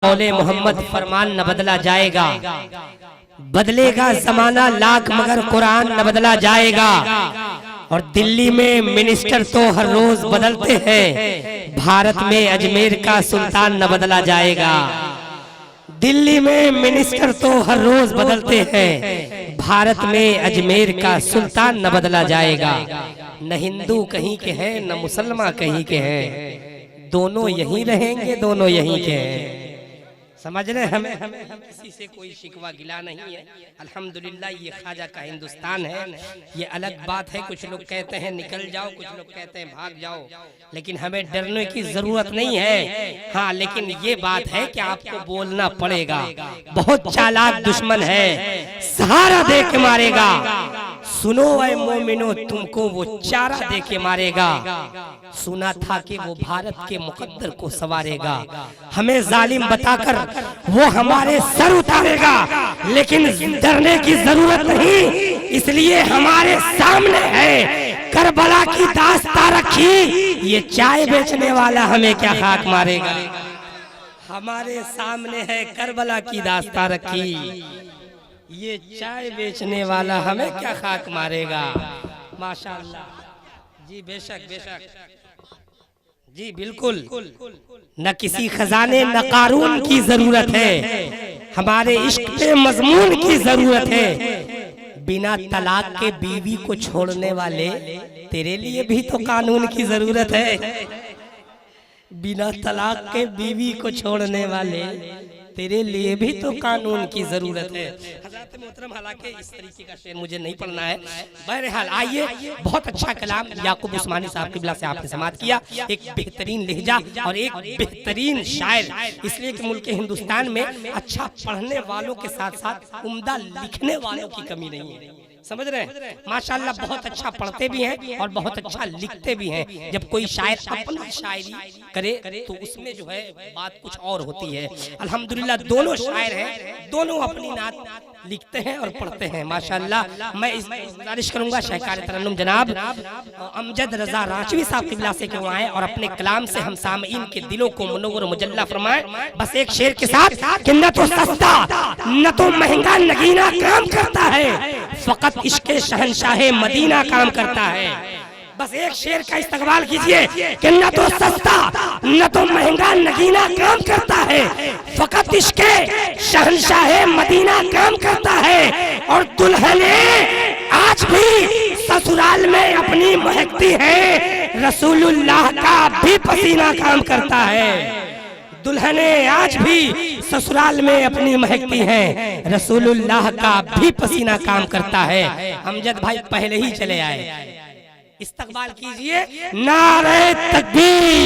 मौले मोहम्मद फरमान न बदला जाएगा, बदलेगा जमाना लाख मगर कुरान न बदला जाएगा। और दिल्ली में मिनिस्टर तो हर रोज बदलते हैं, भारत में अजमेर का सुल्तान न बदला जाएगा। दिल्ली में मिनिस्टर तो हर रोज बदलते हैं, भारत में अजमेर का सुल्तान न बदला जाएगा। न हिंदू कहीं के हैं न मुसलमान कहीं के हैं, दोनों यहीं रहेंगे, दोनों यहीं के हैं। समझ रहे हमें किसी से कोई शिकवा गिला नहीं है। अल्हम्दुलिल्लाह ये ख्वाजा का हिंदुस्तान है। ये अलग बात है, कुछ लोग कहते हैं निकल जाओ, कुछ लोग कहते हैं भाग जाओ, लेकिन हमें डरने की जरूरत नहीं है। हाँ, लेकिन ये बात है कि आपको बोलना पड़ेगा। बहुत चालाक दुश्मन है, सहारा दे के मारेगा। सुनो ऐ मोमिनो, तुमको वो चारा दे के मारेगा। सुना था कि वो भारत के मुकद्दर को सवारेगा। हमें जालिम बताकर वो हमारे सर उतारेगा, लेकिन डरने की जरूरत नहीं, इसलिए हमारे सामने है करबला की दास्तां रखी। ये चाय बेचने वाला हमें क्या खाक मारेगा। हमारे सामने है करबला की दास्तां रखी, ये चाय बेचने वाला हमें क्या खाक मारेगा। माशाअल्लाह जी, बेशक बेशक जी, बिल्कुल। न किसी खजाने न कारून की जरूरत है, हमारे इश्क पे मजमून की जरूरत है। बिना तलाक के बीवी को छोड़ने वाले, तेरे लिए भी तो कानून की जरूरत है। बिना तलाक के बीवी को छोड़ने वाले, तेरे लिए भी तो कानून की जरूरत है। हज़रत मोहतरम, हालांकि इस तरीके का शेर मुझे नहीं पढ़ना है। बहरहाल आइए, बहुत अच्छा कलाम याकूब उस्मानी साहब क़िबला से आपने समाअत किया। एक बेहतरीन लहजा और एक बेहतरीन शायर, इसलिए कि मुल्क हिंदुस्तान में अच्छा पढ़ने वालों के साथ साथ उम्दा लिखने वालों की कमी नहीं है। समझ रहे हैं? माशाअल्लाह बहुत अच्छा पढ़ते भी हैं और बहुत अच्छा लिखते भी हैं। जब कोई शायर अपनी शायरी करे तो उसमें जो है बात कुछ और होती है। अल्हम्दुलिल्लाह दोनों शायर हैं, दोनों अपनी नात लिखते हैं और पढ़ते हैं। माशाअल्लाह मैं इस गुजारिश करूंगा शहकार तरन्नुम जनाब अमजद रजा रांचवी साहब क़िबला से क्यों आए और अपने कलाम से हम सामईन के दिलों को मुनव्वर मुजल्ला फरमाएं। बस एक शेर के साथ कि न तो सस्ता न तो महंगा नगीना काम करता है, फकत इश्क़े शहंशाहे मदीना काम करता है। बस एक शेर का इस्तकबाल कीजिए कि न तो सस्ता न तो महंगा नगीना काम करता है, फकत इश्क़े शहंशाहे मदीना काम करता है। और दुल्हने आज भी ससुराल में अपनी महकती है, रसूलुल्लाह का भी पसीना काम करता है। दुल्हने आज भी ससुराल में अपनी महकती हैं, रसूलुल्लाह का भी पसीना काम करता है। अमजद भाई पहले ही चले आए, इस्तकबाल कीजिए। नारे तकबीर।